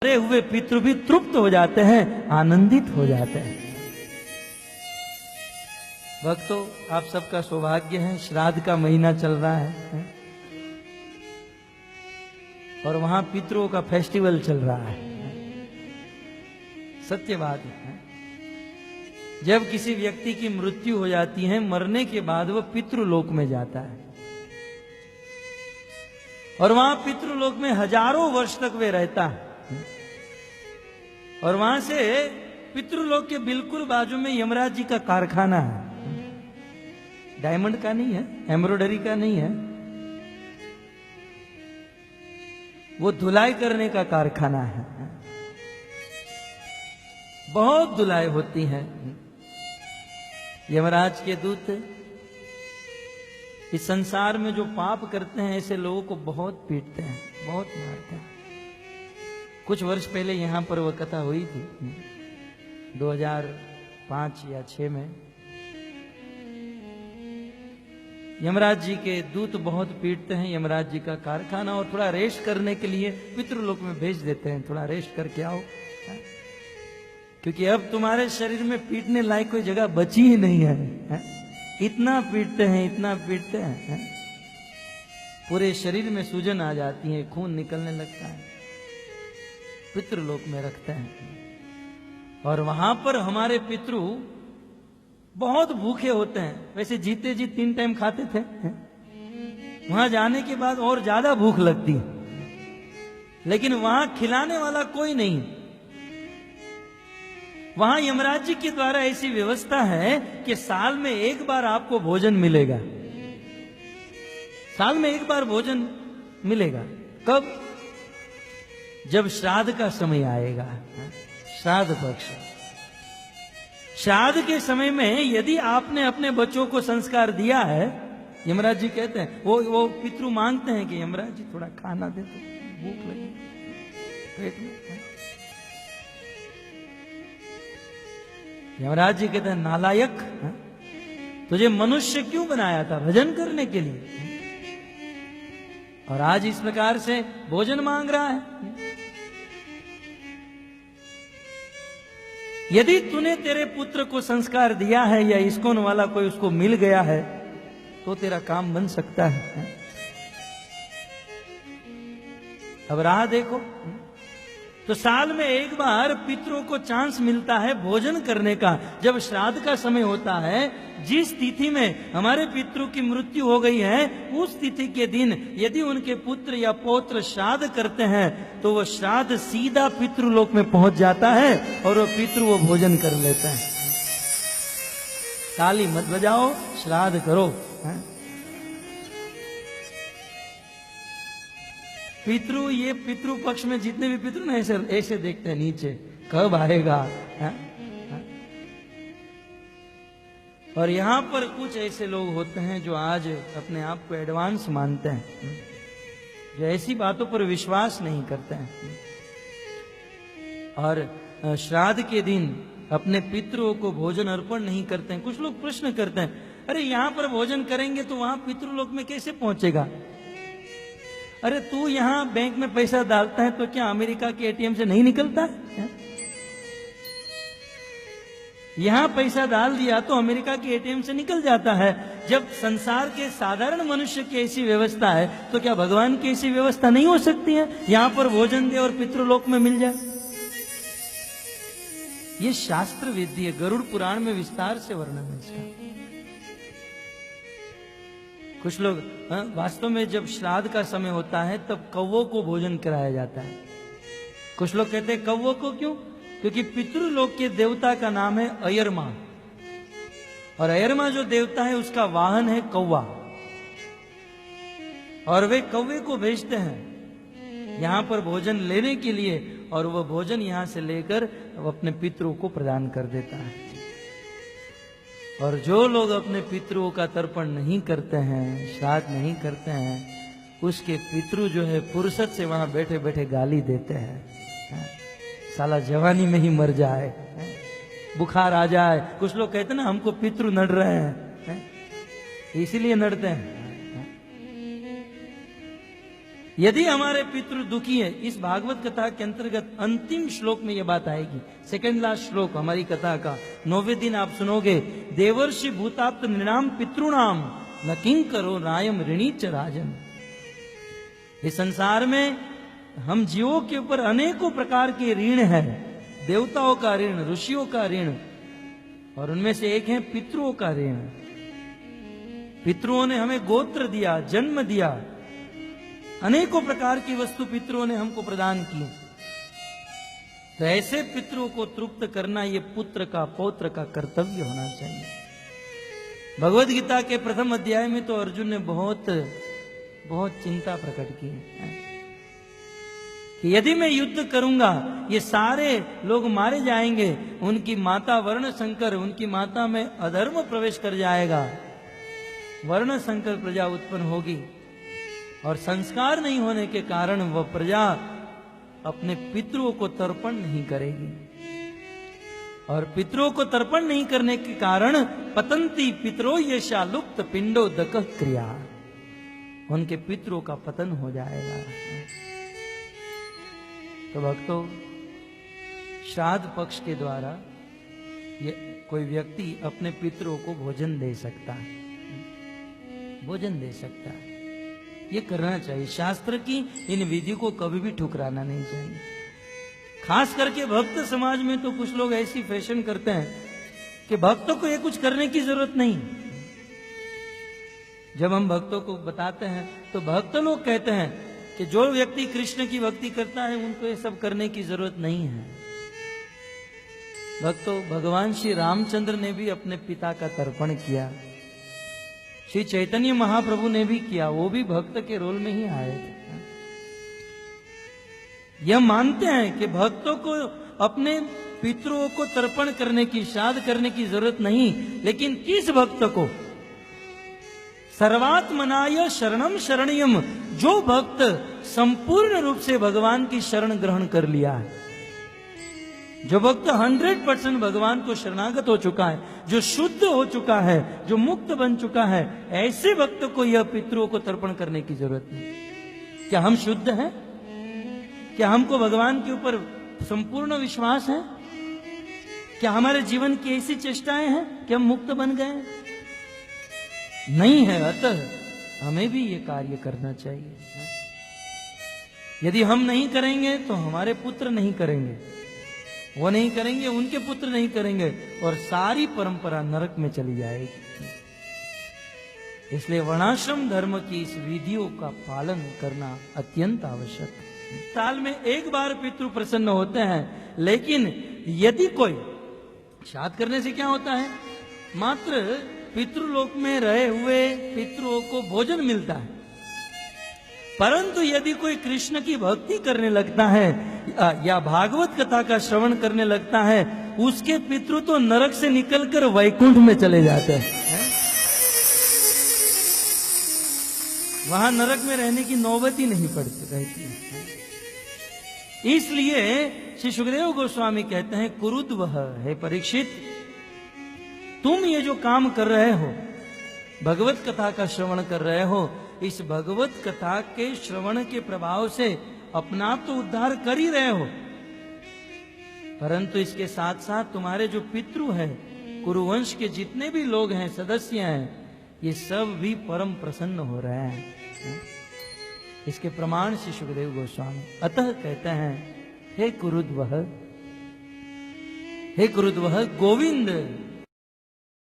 मरे हुए पितृ भी तृप्त हो जाते हैं, आनंदित हो जाते हैं। भक्तों, आप सबका सौभाग्य है, श्राद्ध का महीना चल रहा है और वहां पितरों का फेस्टिवल चल रहा है। सत्य बात है, जब किसी व्यक्ति की मृत्यु हो जाती है, मरने के बाद वह पितृलोक में जाता है और वहां पितृलोक में हजारों वर्ष तक वे रहता है। और वहां से पितृलोक के बिल्कुल बाजू में यमराज जी का कारखाना है। डायमंड का नहीं है, एम्ब्रॉयडरी का नहीं है, वो धुलाई करने का कारखाना है। बहुत धुलाई होती है। यमराज के दूत इस संसार में जो पाप करते हैं ऐसे लोगों को बहुत पीटते हैं, बहुत मारते हैं। कुछ वर्ष पहले यहां पर वह कथा हुई थी, 2005 या 6 में। यमराज जी के दूत बहुत पीटते हैं यमराज जी का कारखाना और थोड़ा रेस्ट करने के लिए पितृलोक में भेज देते हैं, थोड़ा रेस्ट करके आओ, क्योंकि अब तुम्हारे शरीर में पीटने लायक कोई जगह बची ही नहीं है। इतना पीटते हैं, इतना पीटते हैं, पूरे शरीर में सूजन आ जाती है, खून निकलने लगता है। पितृलोक में रखते हैं और वहां पर हमारे पितृ बहुत भूखे होते हैं। वैसे जीते जी 3 टाइम खाते थे, वहां जाने के बाद और ज्यादा भूख लगती है, लेकिन वहां खिलाने वाला कोई नहीं। वहां यमराज जी के द्वारा ऐसी व्यवस्था है कि साल में एक बार आपको भोजन मिलेगा। साल में एक बार भोजन मिलेगा। कब? जब श्राद्ध का समय आएगा, श्राद्ध पक्ष। श्राद्ध के समय में यदि आपने अपने बच्चों को संस्कार दिया है, यमराज जी कहते हैं, वो पितृ मांगते हैं कि यमराज जी थोड़ा खाना दे दो, भूख लगी पेट में। यमराज जी कहते हैं, नालायक, तुझे मनुष्य क्यों बनाया था? भजन करने के लिए। और आज इस प्रकार से भोजन मांग रहा है। यदि तूने तेरे पुत्र को संस्कार दिया है या इस्कॉन वाला कोई उसको मिल गया है, तो तेरा काम बन सकता है। अब राह देखो, तो साल में एक बार पितरों को चांस मिलता है भोजन करने का। जब श्राद्ध का समय होता है, जिस तिथि में हमारे पितरों की मृत्यु हो गई है, उस तिथि के दिन यदि उनके पुत्र या पौत्र श्राद्ध करते हैं, तो वह श्राद्ध सीधा पितृलोक में पहुंच जाता है और वह पितृ वो भोजन कर लेते हैं। ताली मत बजाओ, श्राद्ध करो। पितृ, ये पितृ पक्ष में जितने भी पितृ ना ऐसे देखते हैं नीचे, कब आएगा। और यहां पर कुछ ऐसे लोग होते हैं जो आज अपने आप को एडवांस मानते हैं, जो ऐसी बातों पर विश्वास नहीं करते हैं और श्राद्ध के दिन अपने पितरों को भोजन अर्पण नहीं करते हैं। कुछ लोग प्रश्न करते हैं, अरे यहां पर भोजन करेंगे तो वहां पितृलोक में कैसे पहुंचेगा? अरे तू यहां बैंक में पैसा डालता है तो क्या अमेरिका के एटीएम से नहीं निकलता है? यहां पैसा डाल दिया तो अमेरिका के एटीएम से निकल जाता है। जब संसार के साधारण मनुष्य की ऐसी व्यवस्था है, तो क्या भगवान की ऐसी व्यवस्था नहीं हो सकती है? यहां पर भोजन दे और पितृलोक में मिल जाए। ये शास्त्र विधि है, गरुड़ पुराण में विस्तार से वर्णन है इसका। कुछ लोग वास्तव में जब श्राद्ध का समय होता है तब कौवों को भोजन कराया जाता है। कुछ लोग कहते हैं कौवों को क्यों? क्योंकि पितृलोक के देवता का नाम है अयरमा, और अयरमा जो देवता है उसका वाहन है कौवा, और वे कौवे को भेजते हैं यहां पर भोजन लेने के लिए, और वह भोजन यहां से लेकर अपने पितरों को प्रदान कर देता है। और जो लोग अपने पितरों का तर्पण नहीं करते हैं, श्राद्ध नहीं करते हैं, उसके पितृ जो है फुर्सत से वहां बैठे बैठे गाली देते हैं, साला जवानी में ही मर जाए, बुखार आ जाए। कुछ लोग कहते हैं ना, हमको पितृ नड़ रहे हैं, इसीलिए नड़ते हैं। यदि हमारे पितृ दुखी है, इस भागवत कथा के अंतर्गत अंतिम श्लोक में यह बात आएगी, सेकंड लास्ट श्लोक हमारी कथा का 9वें दिन आप सुनोगे, देवर्षि भूताप्त नृणाम पितृणाम न किंकरो नायम ऋणी च राजन। इस संसार में हम जीवों के ऊपर अनेकों प्रकार के ऋण है, देवताओं का ऋण, ऋषियों का ऋण, और उनमें से एक है पितरों का ऋण। पितरों ने हमें गोत्र दिया, जन्म दिया, अनेकों प्रकार की वस्तु पितरों ने हमको प्रदान की। तो ऐसे पितरों को तृप्त करना ये पुत्र का, पौत्र का कर्तव्य होना चाहिए। भगवद गीता के प्रथम अध्याय में तो अर्जुन ने बहुत चिंता प्रकट की है कि यदि मैं युद्ध करूंगा, ये सारे लोग मारे जाएंगे, उनकी माता वर्ण संकर, उनकी माता में अधर्म प्रवेश कर जाएगा, वर्ण संकर प्रजा उत्पन्न होगी, और संस्कार नहीं होने के कारण वह प्रजा अपने पितरों को तर्पण नहीं करेगी, और पितरों को तर्पण नहीं करने के कारण पतंती पितरो यशा लुप्त पिंडो दक क्रिया, उनके पितरों का पतन हो जाएगा। तो भक्तों, श्राद्ध पक्ष के द्वारा ये कोई व्यक्ति अपने पितरों को भोजन दे सकता है, भोजन दे सकता है, ये करना चाहिए। शास्त्र की इन विधि को कभी भी ठुकराना नहीं चाहिए। खास करके भक्त समाज में तो कुछ लोग ऐसी फैशन करते हैं कि भक्तों को ये कुछ करने की जरूरत नहीं। जब हम भक्तों को बताते हैं तो भक्त लोग कहते हैं कि जो व्यक्ति कृष्ण की भक्ति करता है उनको ये सब करने की जरूरत नहीं है। भक्तों, भगवान श्री रामचंद्र ने भी अपने पिता का तर्पण किया, श्री चैतन्य महाप्रभु ने भी किया, वो भी भक्त के रोल में ही आए थे। यह मानते हैं कि भक्तों को अपने पितरों को तर्पण करने की, श्राद्ध करने की जरूरत नहीं, लेकिन किस भक्त को? सर्वात्मनाय शरणम शरणयम, जो भक्त संपूर्ण रूप से भगवान की शरण ग्रहण कर लिया है, जो भक्त 100% भगवान को शरणागत हो चुका है, जो शुद्ध हो चुका है, जो मुक्त बन चुका है, ऐसे भक्त को यह पितरों को तर्पण करने की जरूरत नहीं। क्या हम शुद्ध हैं? क्या हमको भगवान के ऊपर संपूर्ण विश्वास है? क्या हमारे जीवन की ऐसी चेष्टाएं हैं कि हम मुक्त बन गए? नहीं है। अतः हमें भी ये कार्य करना चाहिए। यदि हम नहीं करेंगे तो हमारे पुत्र नहीं करेंगे, वो नहीं करेंगे, उनके पुत्र नहीं करेंगे, और सारी परंपरा नरक में चली जाएगी। इसलिए वर्णाश्रम धर्म की इस विधियों का पालन करना अत्यंत आवश्यक है। साल में एक बार पितृ प्रसन्न होते हैं, लेकिन यदि कोई श्राद्ध करने से क्या होता है? मात्र पितृलोक में रहे हुए पितरों को भोजन मिलता है, परंतु यदि कोई कृष्ण की भक्ति करने लगता है या भागवत कथा का श्रवण करने लगता है, उसके पितृ तो नरक से निकलकर वैकुंठ में चले जाते हैं। वहां नरक में रहने की नौबत ही नहीं पड़ती रहती है। इसलिए श्री सुखदेव गोस्वामी कहते हैं, कुरुद्वह, हे परीक्षित, तुम ये जो काम कर रहे हो, भगवत कथा का श्रवण कर रहे हो, इस भगवत कथा के श्रवण के प्रभाव से अपना आप तो उद्धार कर ही रहे हो, परंतु इसके साथ साथ तुम्हारे जो पितृ हैं, कुरुवंश के जितने भी लोग हैं, सदस्य हैं, ये सब भी परम प्रसन्न हो रहे हैं। इसके प्रमाण श्री सुखदेव गोस्वामी अतः कहते हैं, हे कुरुद्वह, हे कुरुद्वह, गोविंद